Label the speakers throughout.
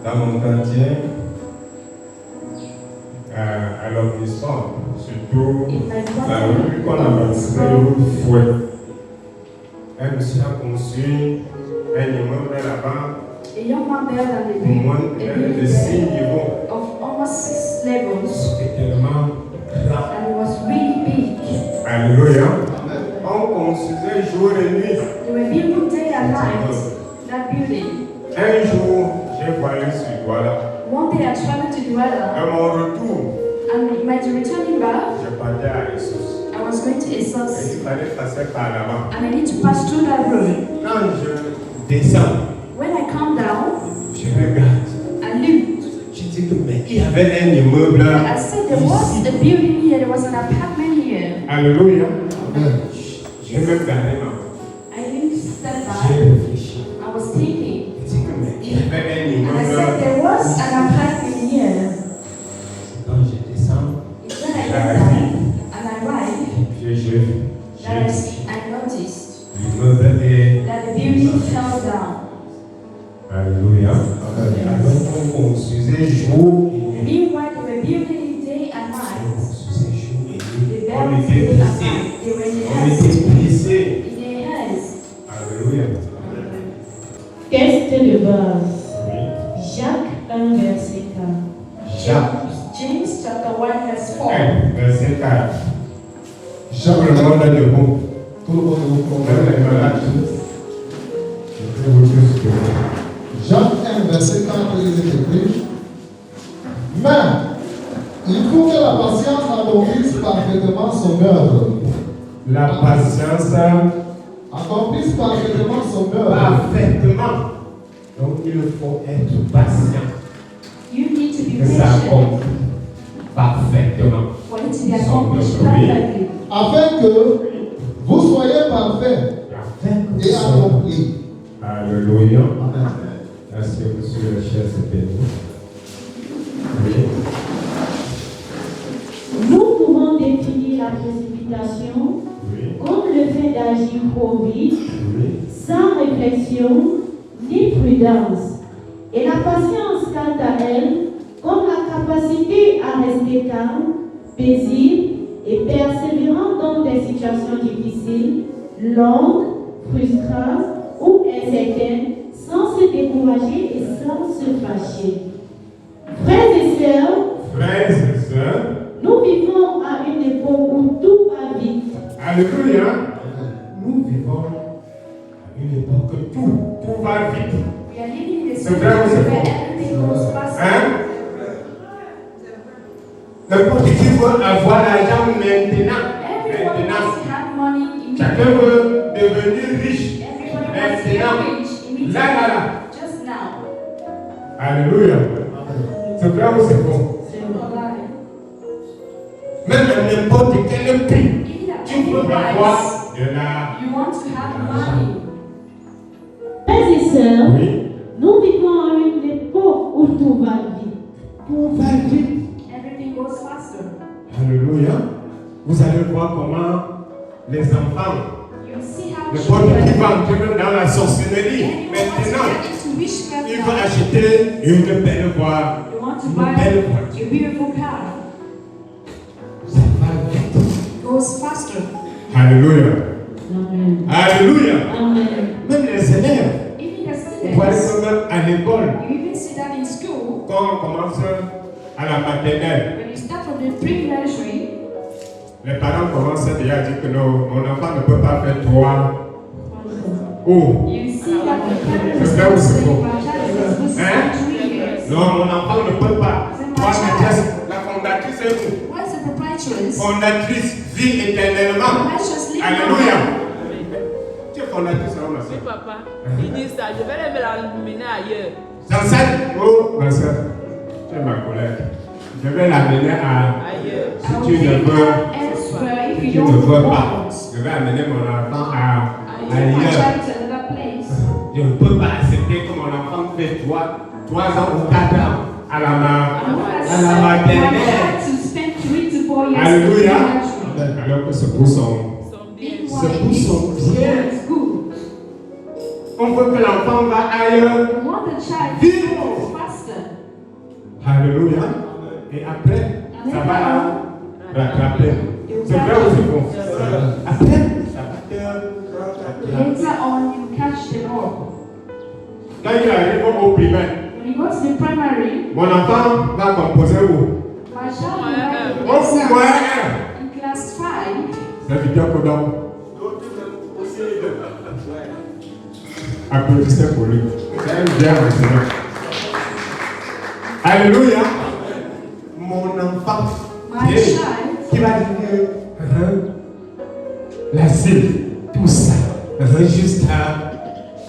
Speaker 1: Dans mon quartier, à l'Omnisport, surtout la rue qu'on a baptisée rue Fouet. Un monsieur a construit un immeuble là-bas.
Speaker 2: A young man there that they
Speaker 1: Au moins de 6 niveaux.
Speaker 2: of almost 6 levels,
Speaker 1: C'était tellement grand.
Speaker 2: and it was really big.
Speaker 1: Alléluia. On construisait jour et nuit.
Speaker 2: They were building day and night that building.
Speaker 1: Un jour, j'ai voyagé sur Douala.
Speaker 2: One day I traveled to Douala,
Speaker 1: À mon retour,
Speaker 2: and my returning back,
Speaker 1: je partais à Ressources.
Speaker 2: I was going to
Speaker 1: Et
Speaker 2: ASOS,
Speaker 1: il fallait passer par là-bas.
Speaker 2: and I need to pass through that road.
Speaker 1: Quand je descends,
Speaker 2: When I come down,
Speaker 1: je regarde.
Speaker 2: I looked.
Speaker 1: Je dis que mais il y avait un immeuble là.
Speaker 2: I said there was a building here, there was an apartment here.
Speaker 1: Alléluia. J'ai même gardé ma main.
Speaker 2: I didn't step
Speaker 1: J'ai
Speaker 2: back.
Speaker 1: réfléchi.
Speaker 2: I was thinking,
Speaker 1: Je dis que mais il y avait un
Speaker 2: and I
Speaker 1: immeuble
Speaker 2: said
Speaker 1: là.
Speaker 2: there was an apartment here.
Speaker 1: Quand je descends,
Speaker 2: It's when I get down and I arrived
Speaker 1: j'ai
Speaker 2: that I noticed
Speaker 1: l'immeuble est.
Speaker 2: that the building fell down.
Speaker 1: Alléluia. Alors on construisait jour et nuit.
Speaker 2: Meanwhile, they were building it day and
Speaker 1: On
Speaker 2: night.
Speaker 1: construisait jour et
Speaker 2: They
Speaker 1: nuit. On
Speaker 2: buried
Speaker 1: était
Speaker 2: day and
Speaker 1: blessés.
Speaker 2: night. They were in the
Speaker 1: On
Speaker 2: hands.
Speaker 1: était blessés.
Speaker 2: In their hands.
Speaker 1: Alléluia.
Speaker 3: Test de base.
Speaker 1: Oui.
Speaker 3: Jacques 1, verset 4.
Speaker 1: Jacques
Speaker 2: James chapter 1 verse 4.
Speaker 1: 1, verset 4. Jacques le monde est debout.
Speaker 4: Tout le monde vous comprend.
Speaker 1: Même les malades. Je vais vous dire ce que
Speaker 4: Jacques 1, verset 4, il est écrit. Mais il faut que la patience accomplisse parfaitement son œuvre.
Speaker 1: la patience
Speaker 4: Accomplisse parfaitement son œuvre.
Speaker 1: parfaitement. Donc il faut être patient.
Speaker 2: You need to be
Speaker 1: Que ça
Speaker 2: patient
Speaker 1: accomplit parfaitement.
Speaker 2: for it to be accomplished perfectly.
Speaker 4: Afin que vous soyez parfaits et accomplis.
Speaker 1: Alléluia.
Speaker 4: Amen.
Speaker 1: Est-ce que vous suivez le chef béni? Oui.
Speaker 3: Nous pouvons définir la précipitation
Speaker 1: Oui.
Speaker 3: comme le fait d'agir trop vite,
Speaker 1: Oui.
Speaker 3: sans réflexion ni prudence. Et la patience, quant à elle, comme la capacité à rester calme, paisible et persévérant dans des situations difficiles, longues, frustrantes ou incertaines, sans se décourager et sans se fâcher. Frères et sœurs,
Speaker 1: Frères et sœurs,
Speaker 3: nous vivons à une époque où tout va vite.
Speaker 1: alléluia. Nous vivons à une époque où tout va vite.
Speaker 2: We are living in a
Speaker 1: C'est vrai ou
Speaker 2: situation
Speaker 1: c'est
Speaker 2: where
Speaker 1: faux?
Speaker 2: everything goes fast.
Speaker 1: Hein? N'importe qui veut avoir l'argent maintenant.
Speaker 2: Everyone
Speaker 1: Maintenant.
Speaker 2: wants to have money
Speaker 1: Chacun
Speaker 2: immediately.
Speaker 1: veut devenir riche.
Speaker 2: Everybody wants to get
Speaker 1: Maintenant.
Speaker 2: rich
Speaker 1: Là, là, là.
Speaker 2: immediately. Just now.
Speaker 1: Alléluia. C'est vrai ou c'est faux?
Speaker 3: C'est
Speaker 2: Or
Speaker 3: vrai.
Speaker 2: lie.
Speaker 1: Même à n'importe quel prix.
Speaker 2: Even at
Speaker 1: Tu
Speaker 2: any
Speaker 1: peux
Speaker 2: price,
Speaker 1: avoir de la.
Speaker 2: you want to have money.
Speaker 3: Frères et sœurs,
Speaker 1: Oui.
Speaker 3: nous vivons à une époque où tout va vite.
Speaker 1: Tout va vite.
Speaker 2: Everything goes faster.
Speaker 1: Alléluia. Vous allez voir comment les enfants,
Speaker 2: You see how
Speaker 1: le monde qui
Speaker 2: children,
Speaker 1: va entrer dans la sorcellerie,
Speaker 2: anyone wants to
Speaker 1: maintenant,
Speaker 2: get into witchcraft
Speaker 1: il
Speaker 2: now,
Speaker 1: va acheter une belle voie.
Speaker 2: you want to
Speaker 1: Une
Speaker 2: buy
Speaker 1: belle
Speaker 2: a
Speaker 1: voiture.
Speaker 2: beautiful car.
Speaker 1: Ça va vite.
Speaker 2: Goes faster.
Speaker 1: Alléluia.
Speaker 3: Amen.
Speaker 1: Alléluia.
Speaker 3: Amen.
Speaker 1: Même les élèves,
Speaker 2: Even the
Speaker 1: vous voyez
Speaker 2: students,
Speaker 1: que même à l'école,
Speaker 2: you even see that in school,
Speaker 1: quand on commence à la maternelle,
Speaker 2: when you start from the pre-nursery,
Speaker 1: les parents commencent déjà à dire que non, mon enfant ne peut pas faire 3 ou
Speaker 2: you see that the parents
Speaker 1: C'est
Speaker 2: are
Speaker 1: vrai ou c'est
Speaker 2: saying,
Speaker 1: faux?
Speaker 2: my child is supposed to
Speaker 1: Hein?
Speaker 2: spend 3 years.
Speaker 1: non, mon enfant ne peut pas. Toi, maîtresse, la fondatrice est où?
Speaker 2: What is the proprietress?
Speaker 1: Fondatrice, vit éternellement.
Speaker 2: Precious living
Speaker 1: Alléluia.
Speaker 2: God.
Speaker 1: Tu es fondatrice, non, ma
Speaker 5: Oui,
Speaker 1: soeur?
Speaker 5: papa. Il dit ça. Je vais les l'amener ailleurs.
Speaker 1: J'enseigne. Oh, ma soeur, tu es ma collègue. Je vais l'amener à.
Speaker 5: Ailleurs.
Speaker 1: Si
Speaker 2: I
Speaker 1: tu
Speaker 2: will
Speaker 1: ne
Speaker 2: take
Speaker 1: veux,
Speaker 2: her elsewhere if
Speaker 1: si
Speaker 2: you
Speaker 1: tu ne
Speaker 2: don't
Speaker 1: veux pas,
Speaker 2: want.
Speaker 1: je vais amener mon enfant à
Speaker 2: My
Speaker 1: ailleurs.
Speaker 2: child to another place.
Speaker 1: Je ne peux pas accepter que mon enfant fait 3 ans ou 4 ans à la
Speaker 2: I
Speaker 1: main.
Speaker 2: won't
Speaker 1: À
Speaker 2: accept
Speaker 1: la
Speaker 2: my
Speaker 1: maternelle.
Speaker 2: child to spend 3 to 4 years
Speaker 1: Alléluia.
Speaker 2: in the nursery.
Speaker 1: Alors que ce pour son.
Speaker 5: Ils sont bien.
Speaker 2: Meanwhile,
Speaker 1: C'est pour son bien.
Speaker 2: it's good.
Speaker 1: On veut que l'enfant va ailleurs.
Speaker 2: You want the child to
Speaker 1: Vivre.
Speaker 2: go faster.
Speaker 1: Alléluia. Et après,
Speaker 2: And
Speaker 1: ça va rattraper. C'est vrai ou c'est bon? Après, ça va te rattraper.
Speaker 2: Later on, you catch them all.
Speaker 1: Quand il arrive au primaire,
Speaker 2: When you go to the primary,
Speaker 1: mon enfant va composer où?
Speaker 2: my child will write
Speaker 1: Au moins
Speaker 2: in class 5.
Speaker 1: Ça veut dire que donc, applaudissez pour lui. C'est un bien Seigneur. Alléluia. Mon enfant
Speaker 2: My child,
Speaker 1: qui va dire la cible, tout ça, jusqu'à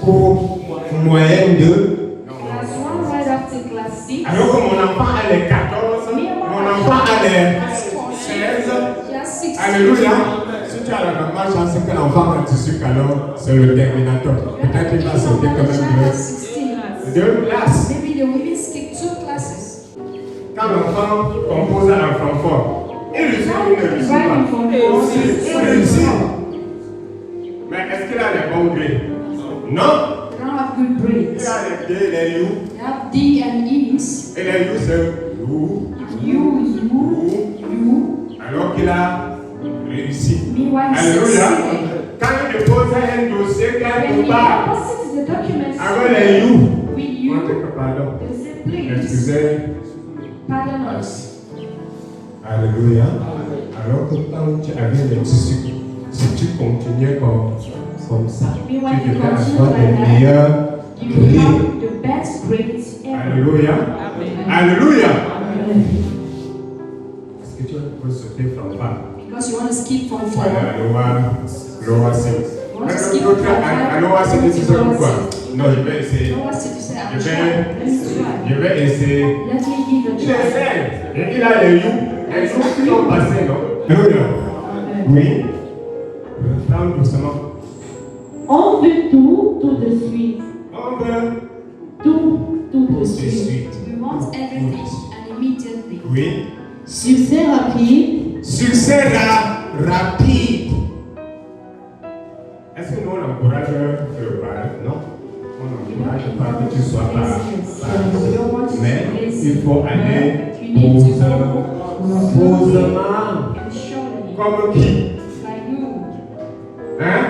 Speaker 1: au moyen de.
Speaker 2: class 1 right up to class 6.
Speaker 1: Alors que mon enfant a les 14, mon enfant a les 16.
Speaker 2: He has 16.
Speaker 1: Alléluia. Si tu as la grande chance que l'enfant a tissu alors c'est le terminateur. Peut-être qu'il va sauter quand même deux classes.
Speaker 2: Maybe they will even skip 2 classes.
Speaker 1: Quand l'enfant compose un enfant fort, il réussit ou ne réussit pas? Il réussit. Mais est-ce qu'il a les bons grades? Non.
Speaker 2: They don't have good grades.
Speaker 1: Il a les D, les U.
Speaker 2: They have D and E's.
Speaker 1: Et les U, c'est U.
Speaker 2: You.
Speaker 1: Alors qu'il a réussi.
Speaker 2: Meanwhile, he
Speaker 1: Alléluia.
Speaker 2: succeeded.
Speaker 1: Quand il dépose un dossier
Speaker 2: When
Speaker 1: quelque
Speaker 2: he
Speaker 1: part,
Speaker 2: deposits the documents
Speaker 1: avec les U,
Speaker 2: with
Speaker 1: on
Speaker 2: you,
Speaker 1: dit que pardon.
Speaker 2: they say, please,
Speaker 1: Excusez.
Speaker 2: pardon us.
Speaker 1: Alléluia. Alors que quand tu avais les tissus, si tu continuais comme ça, tu devais avoir les meilleurs
Speaker 2: You
Speaker 1: grades.
Speaker 2: have the best grades ever.
Speaker 1: Alléluia. Alléluia. Est-ce que tu peux sauter from far?
Speaker 2: Because you want to skip from 4.
Speaker 1: Voilà, Loa 6. À Loa 6, tu sais pourquoi? Non, je vais essayer.
Speaker 2: So what's it to say? I'm trying. Let me try.
Speaker 1: Je vais essayer.
Speaker 2: Let me give a
Speaker 1: Il
Speaker 2: try.
Speaker 1: essaie. Et il a les You. Les You qui sont passés, non? Alléluia. Oui. Parle doucement.
Speaker 3: On veut tout de suite.
Speaker 1: On veut
Speaker 3: Tout de
Speaker 1: tout de
Speaker 3: suite.
Speaker 1: suite.
Speaker 2: We want everything and immediately.
Speaker 1: Oui.
Speaker 3: Succès rapide.
Speaker 1: Succès rapide. Est-ce que nous on encourage le parler? Non. On n'encourage pas que tu sois par. Mais il faut aller posément.
Speaker 2: And surely,
Speaker 1: Comme qui?
Speaker 2: like you,
Speaker 1: Hein?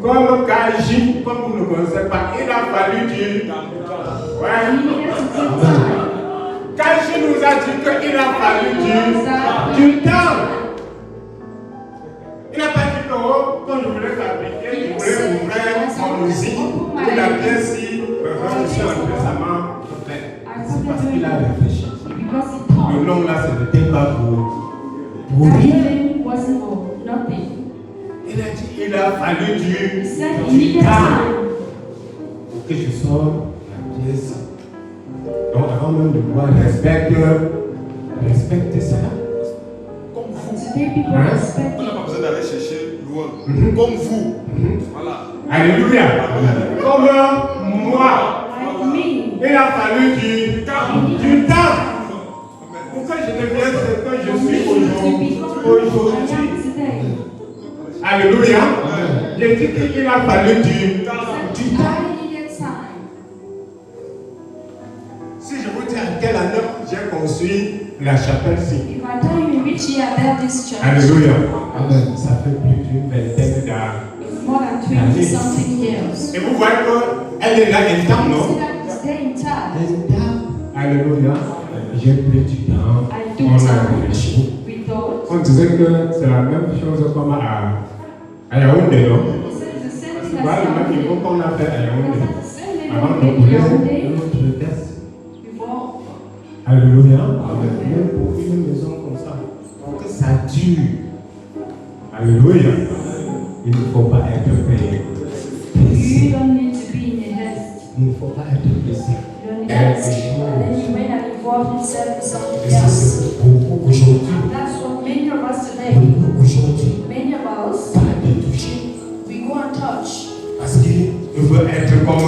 Speaker 1: Comme Kaji, comme vous ne connaissez pas, il a fallu du.
Speaker 2: we
Speaker 1: Ouais.
Speaker 2: needed to take time.
Speaker 1: Kaji nous a dit qu'il a fallu du temps. Il n'a pas dit que oh, quand je voulais fabriquer, je voulais ouvrir mon usine. Il a bien si, je suis entré, ça m'a fait. C'est parce qu'il a réfléchi.
Speaker 2: Because he thought
Speaker 1: Le nom là, ce n'était pas pour
Speaker 2: that
Speaker 1: rien.
Speaker 2: healing wasn't for nothing.
Speaker 1: Il a dit il a fallu
Speaker 2: He said he
Speaker 1: du
Speaker 2: needed
Speaker 1: temps
Speaker 2: time
Speaker 1: pour que je sorte la pièce. Donc avant même de pouvoir respecter cela.
Speaker 2: Today people
Speaker 1: Hein?
Speaker 2: respect
Speaker 6: On n'a pas
Speaker 2: it.
Speaker 6: besoin d'aller chercher loin. Comme vous. Voilà.
Speaker 1: Alléluia. Comme moi,
Speaker 2: Like me.
Speaker 1: il a fallu du temps. Pour que je devienne ce que je suis aujourd'hui. Alléluia. J'ai dit qu'il a fallu du temps.
Speaker 2: I needed time.
Speaker 1: Si je vous dis à quelle année j'ai construit la chapelle-ci.
Speaker 2: If I tell you in which year I built this church,
Speaker 1: Alléluia.
Speaker 4: Amen.
Speaker 1: Ça fait plus d'une vingtaine d'années.
Speaker 2: it's more than 20 something years.
Speaker 1: Et vous voyez qu'elle est là un temps,
Speaker 2: See
Speaker 1: non?
Speaker 2: that it's there in time.
Speaker 1: Alléluia. J'ai pris du temps.
Speaker 2: I took
Speaker 1: On a
Speaker 2: time.
Speaker 1: réfléchi.
Speaker 2: We thought.
Speaker 1: On disait que c'est la même chose comme à Yaoundé, non?
Speaker 2: He said it's the same thing
Speaker 1: C'est pas le même
Speaker 2: as
Speaker 1: niveau qu'on a fait à Yaoundé.
Speaker 2: the same
Speaker 1: Avant
Speaker 2: thing
Speaker 1: de
Speaker 2: we did
Speaker 1: couler
Speaker 2: in
Speaker 1: notre test.
Speaker 2: before.
Speaker 1: Alléluia. Même pour une maison comme ça. Pour que ça dure. Alléluia. Il ne faut pas être payé.
Speaker 2: You don't need to be in a haste.
Speaker 1: Il ne faut pas être pressé.
Speaker 2: You don't need haste. And then you may not involve yourself in
Speaker 1: Et
Speaker 2: something
Speaker 1: ça,
Speaker 2: else.
Speaker 1: c'est beaucoup aujourd'hui.
Speaker 2: And that's what many of us today,
Speaker 1: Beaucoup aujourd'hui.
Speaker 2: many of us,
Speaker 1: Pas de toucher.
Speaker 2: we go and touch.
Speaker 1: Parce qu'il veut être comme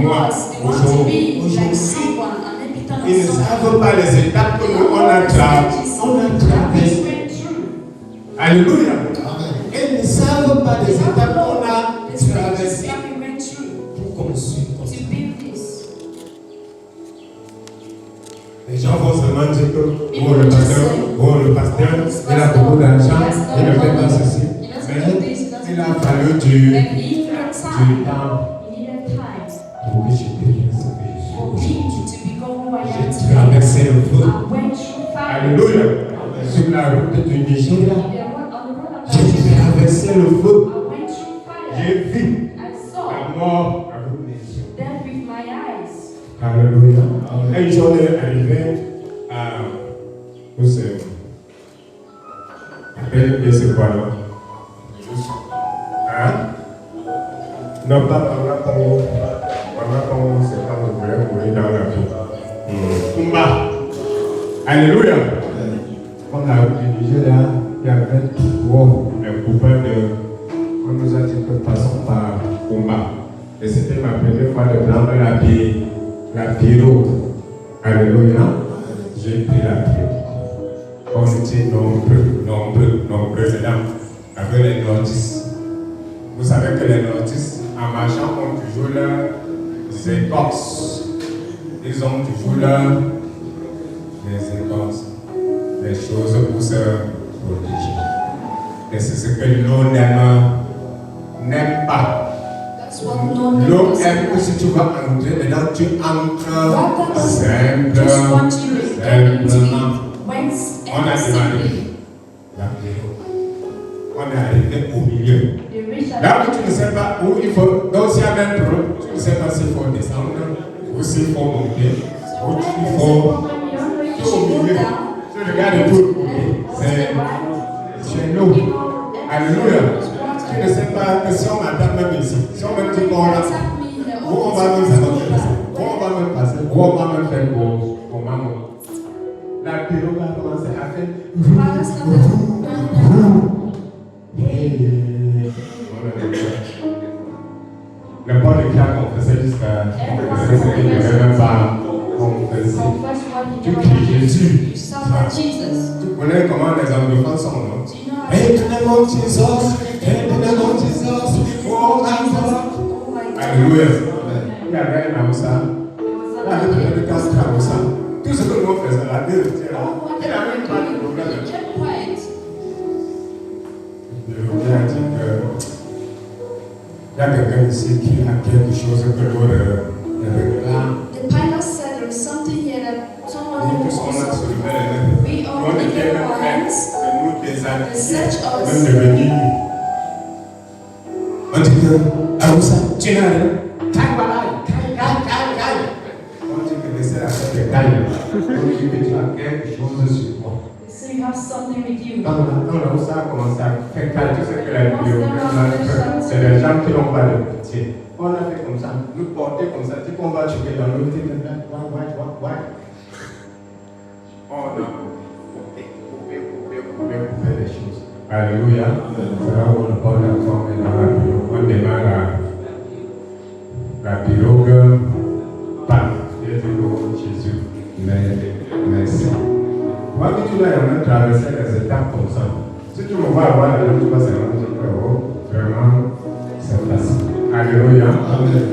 Speaker 1: moi
Speaker 2: Because they want to be like
Speaker 1: aujourd'hui.
Speaker 2: someone and then become
Speaker 1: Ils ne savent
Speaker 2: someone.
Speaker 1: pas les étapes que nous on a traversées. Alléluia.
Speaker 4: Amen.
Speaker 1: Ils ne savent pas les étapes qu'on a traversées
Speaker 2: That we went through
Speaker 1: pour construire.
Speaker 2: to build this.
Speaker 1: Les gens vont faut seulement dire que le pasteur, il a beaucoup d'argent, il ne fait pas ceci. Mais il a fallu du temps pour que je devienne ce que je suis. J'ai traversé le feu. Alléluia. Sur la route du Nigeria, j'ai traversé le feu. J'ai vu la mort avec mes yeux. Alléluia. Un jour, on est arrivé à. Où c'est? C'est quoi là? Hein? Non, pas pendant qu'on s'est pas voulu mourir dans la vie. Kumba. Alléluia. On a vu Nigeria, il y avait un copain de. On nous a dit que passons par Kumba. Et c'était ma première fois de prendre la pirogue. Alléluia. J'ai pris la pirogue. On était nombreux dedans, avec les notices. Vous savez que les notices, en marchant, ont toujours leurs écorces. Ils ont toujours les écorces, les choses pour se protéger. Et c'est ce que l'eau n'aime pas. L'eau aime que si tu vas entrer dedans, tu entres simplement. On a demandé la pirogue. On est arrivé au milieu. Là où tu ne sais pas où il faut, donc s'il y a même trop, tu ne sais pas s'il faut descendre ou s'il faut monter, ou il faut. Tu es au milieu. Tu regardes tout le côté. C'est chez nous. Alléluia. Tu ne sais pas que si on m'attend même ici, si on me dit qu'on là, où on va nous avancer, où on va me passer, où on va me faire pour maman. La pirogue a commencé à faire. Le port de claque, on faisait jusqu'à. On faisait ce qu'il n'y avait même pas. On faisait. Tu cries Jésus. Tu connais comment les anglophones sont, non? Hey, to the Lord Jesus. Hey, to the Lord Jesus. Oh, my God. Alléluia. Il y avait un Aoussa. Il y avait un casque Aoussa. Tout ce que nous faisons là, Dieu était là. Il n'avait pas de problème. Je voulais dire que il y a quelqu'un ici qui a quelque chose que l'on réclame.
Speaker 2: The pilot said there is something here that someone
Speaker 1: On a soulevé les mains. On était même prêts de nous déshabiller, même de venir. On dit que, Aoussa, tu n'as rien. Caille. On dit que laissez la tête de caille. On dit que tu as quelque chose sur moi.
Speaker 2: so you have something with you.
Speaker 1: Quand Aoussa a commencé à faire caille, tu sais que la vidéo, c'est les gens qui n'ont pas de pitié. On a fait comme ça, nous porter comme ça, tu qu'on va choquer dans l'autre, ouais. On a coupé les choses. Alléluia. C'est là où on porte la forme et dans la pirogue. On démarre la pirogue par Jésus. Merci. Moi, que tu dois vraiment traverser les étapes comme ça. Si tu me vois avoir la langue, tu vas savoir que vraiment, c'est facile. Alléluia.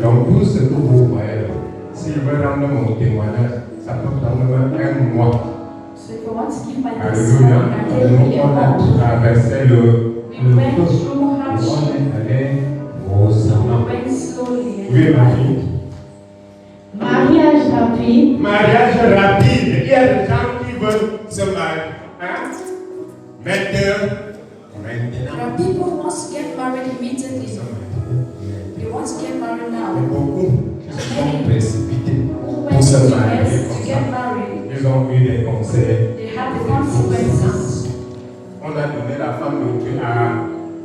Speaker 1: Donc, tout ce que vous voyez, si je veux rendre mon témoignage, ça peut prendre un mois.
Speaker 2: So if I want to give my
Speaker 1: Alléluia.
Speaker 2: testimony, I
Speaker 1: On a traversé le feu. On est allé aux amants. Oui, ma fille.
Speaker 3: Mariage rapide.
Speaker 1: Mariage rapide. Il y a des gens qui veulent se marier. Hein? Maintenant.
Speaker 2: There are people who want to get married immediately. They want to get married now.
Speaker 1: Beaucoup qui sont précipités
Speaker 2: Who
Speaker 1: pour
Speaker 2: went
Speaker 1: se
Speaker 2: to
Speaker 1: marier.
Speaker 2: US to get married.
Speaker 1: Ils ont eu des conseils.
Speaker 2: They had the consequences.
Speaker 1: On a donné la femme de Dieu à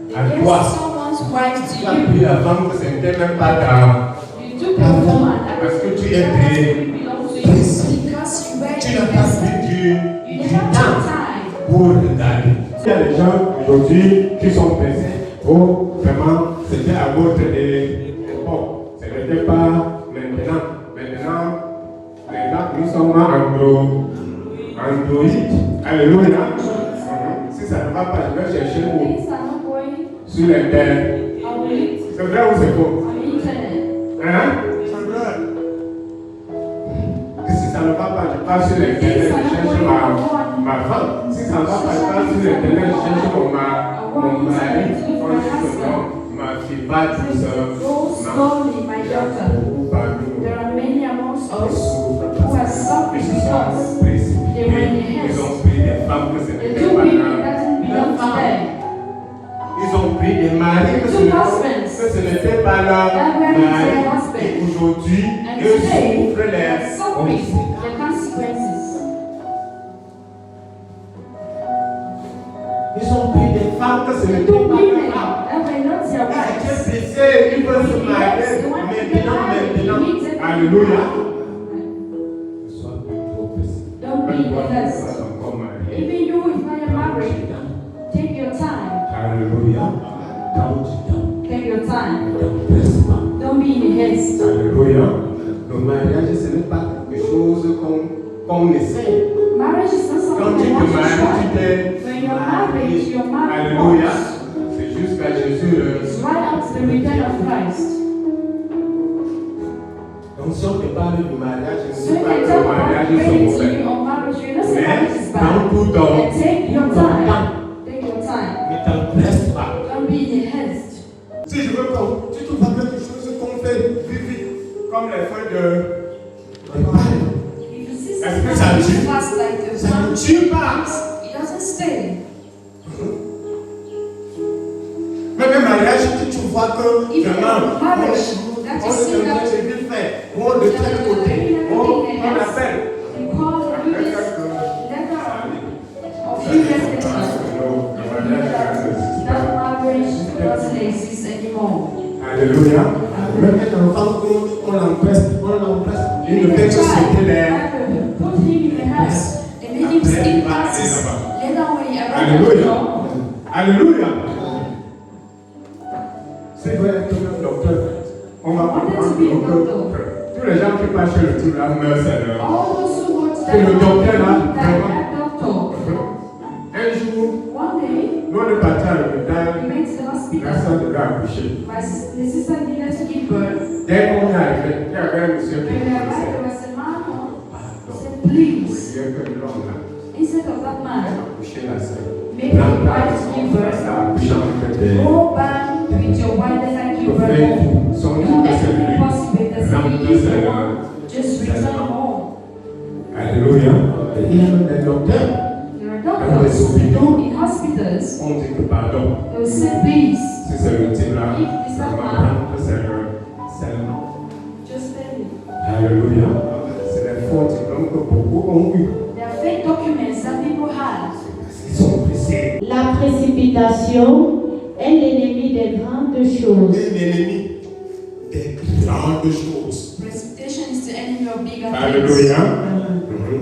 Speaker 2: They gave
Speaker 1: toi.
Speaker 2: someone's wife
Speaker 1: Tu
Speaker 2: to
Speaker 1: as
Speaker 2: you.
Speaker 1: pris la femme que ce n'était même pas ta.
Speaker 2: You took a woman that
Speaker 1: Parce que tu es
Speaker 2: belongs to you.
Speaker 1: précis.
Speaker 2: Because you were
Speaker 1: Tu n'as pas pris du
Speaker 2: You have no
Speaker 1: temps
Speaker 2: time.
Speaker 1: pour regarder. Il y a des gens aujourd'hui qui sont pressés. Oh, vraiment, c'était à votre époque. Ce n'était pas maintenant. Maintenant, nous sommes Android. Alléluia. Si ça ne va pas, je vais chercher où?
Speaker 2: Things are not going.
Speaker 1: Sur l'internet.
Speaker 2: I will eat
Speaker 1: C'est vrai ou c'est faux?
Speaker 2: on the internet.
Speaker 1: Hein? C'est vrai. Et si ça ne va pas, je pas sur l'internet, je cherche ma femme. Si ça ne va pas sur l'internet, je cherche mon mari. Ma fille, pas tout ça.
Speaker 2: Go slowly, my daughter. There are many amongst us who have suffered because they were in the
Speaker 1: Ils ont
Speaker 2: hands.
Speaker 1: pris des femmes que ce
Speaker 2: The
Speaker 1: n'était
Speaker 2: two
Speaker 1: pas
Speaker 2: women
Speaker 1: grave.
Speaker 2: doesn't belong to them.
Speaker 1: Ils ont pris des maris que ce n'était pas leur mari. Et aujourd'hui,
Speaker 2: And
Speaker 1: ils
Speaker 2: today,
Speaker 1: souffrent
Speaker 2: they are
Speaker 1: les
Speaker 2: suffering the consequences.
Speaker 1: Ils ont pris des femmes que ce
Speaker 2: The
Speaker 1: n'était
Speaker 2: two
Speaker 1: pas
Speaker 2: women
Speaker 1: leur mari.
Speaker 2: that were not their
Speaker 1: Dieu
Speaker 2: wives.
Speaker 1: blessé, ils peuvent se marier maintenant. Alléluia. Ne sois plus trop pressé.
Speaker 2: Don't be blessed.
Speaker 1: Encore marié.
Speaker 2: Even you, if not yet married, take your time.
Speaker 1: Alléluia.
Speaker 2: Take your time.
Speaker 1: Ne presse pas.
Speaker 2: Don't be in haste.
Speaker 1: Alléluia. Le mariage, ce n'est pas quelque chose qu'on essaie.
Speaker 2: Marriage is not
Speaker 1: Quand
Speaker 2: something
Speaker 1: tu
Speaker 2: you
Speaker 1: te
Speaker 2: want to
Speaker 1: maries, tu
Speaker 2: try.
Speaker 1: t'es
Speaker 2: When you're married, you're married
Speaker 1: Alléluia.
Speaker 2: once.
Speaker 1: C'est jusqu'à Jésus.
Speaker 2: It's right up to the return of Christ.
Speaker 1: Donc si on te parle du mariage, je
Speaker 2: So
Speaker 1: ne
Speaker 2: if
Speaker 1: dis pas
Speaker 2: they
Speaker 1: que
Speaker 2: talk
Speaker 1: le
Speaker 2: about
Speaker 1: mariage est
Speaker 2: praying to
Speaker 1: mauvais.
Speaker 2: you on marriage, you're not saying
Speaker 1: Mais
Speaker 2: marriage is
Speaker 1: dans
Speaker 2: bad.
Speaker 1: tout temps,
Speaker 2: And take your time. Take your time.
Speaker 1: ne t'empresse pas.
Speaker 2: Don't be in a haste.
Speaker 1: Si je veux qu'on, si tu vois quelque chose qu'on fait vite, vite, comme les feuilles de paille,
Speaker 2: If you see
Speaker 1: Est-ce
Speaker 2: something
Speaker 1: que ça
Speaker 2: that's
Speaker 1: tue?
Speaker 2: fast like the
Speaker 1: ça ne
Speaker 2: sun,
Speaker 1: tue pas.
Speaker 2: it doesn't stay.
Speaker 1: Même un mariage, si tu vois que
Speaker 2: Even
Speaker 1: vraiment,
Speaker 2: marriage, that
Speaker 1: on
Speaker 2: you see that
Speaker 1: c'est vite fait, on de tel côté, on appelle.
Speaker 2: you call the letter of previous letter. That marriage doesn't exist anymore.
Speaker 1: Alléluia. Même un enfant, on l'empresse, il ne fait que sauter l'air.
Speaker 2: Put him in the house and make him skip classes. Later when he arrives at the
Speaker 1: Alléluia.
Speaker 2: door,
Speaker 1: Alléluia. C'est vrai que le docteur, on va comprendre que tous les gens qui passent chez le tout là meurent, c'est leur.
Speaker 2: all those who want
Speaker 1: Et le docteur là,
Speaker 2: that
Speaker 1: vraiment,
Speaker 2: doctor,
Speaker 1: un jour,
Speaker 2: one day,
Speaker 1: nous on est partis à l'hôpital,
Speaker 2: we went to the
Speaker 1: la
Speaker 2: hospital.
Speaker 1: soeur devait accoucher.
Speaker 2: The sister needed to give birth.
Speaker 1: Dès qu'on est arrivé, il y avait un monsieur qui
Speaker 2: When we arrived,
Speaker 1: disait,
Speaker 2: there was a man who said, please,
Speaker 1: il y a que l'homme là,
Speaker 2: instead of that man,
Speaker 1: accoucher la soeur.
Speaker 2: make your wife give birth. Go back with your wife that I give birth home. Do everything possible that she is the one. Just return home.
Speaker 1: Alléluia. Et il y a même des docteurs,
Speaker 2: There are doctors in hospitals.
Speaker 1: on dit que pardon,
Speaker 2: They will say, please,
Speaker 1: si c'est le type là,
Speaker 2: if this
Speaker 1: ça
Speaker 2: man,
Speaker 1: va prendre, c'est le nom.
Speaker 2: just tell him.
Speaker 1: Alléluia. C'est les faux diplômes que beaucoup ont eu.
Speaker 2: There are fake documents that people have.
Speaker 1: Ils sont pressés.
Speaker 3: La précipitation est l'ennemi des grandes choses.
Speaker 1: C'est l'ennemi des grandes choses.
Speaker 2: Precipitation is the enemy of bigger things.
Speaker 1: Alléluia.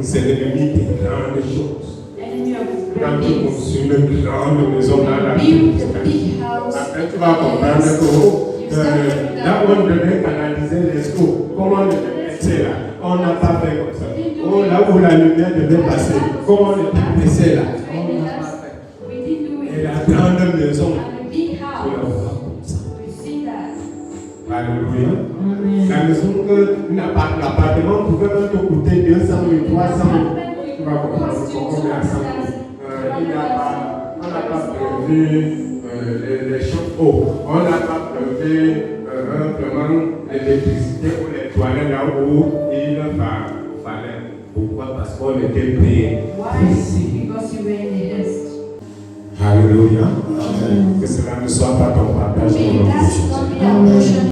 Speaker 1: C'est l'ennemi des grandes choses.
Speaker 2: Enemy of
Speaker 1: Quand
Speaker 2: great
Speaker 1: tu
Speaker 2: things.
Speaker 1: construis une grande maison dans la
Speaker 2: Build
Speaker 1: ville,
Speaker 2: a big house.
Speaker 1: après tu vas comprendre que là où on devait canaliser les eaux, comment on devait passer là, on n'a pas fait comme ça. Oh, là où la lumière devait passer, comment on était pressé là, on n'a pas fait.
Speaker 2: We didn't do
Speaker 1: Et
Speaker 2: it.
Speaker 1: la grande maison,
Speaker 2: And a big
Speaker 1: tu la
Speaker 2: house.
Speaker 1: vois comme ça.
Speaker 2: We see that.
Speaker 1: Alléluia. La maison que l'appartement pouvait même te coûter 200 000, 300 000. Tu vas comprendre combien ça coûte. On n'a pas prévu les chauffe-eau. On n'a pas prévu simplement l'électricité pour les toilettes là où il fallait. Pourquoi? Parce qu'on était payé.
Speaker 2: Why? Because you were in the haste.
Speaker 1: Alléluia. Que cela ne soit pas ton partage.
Speaker 2: May that not be our portion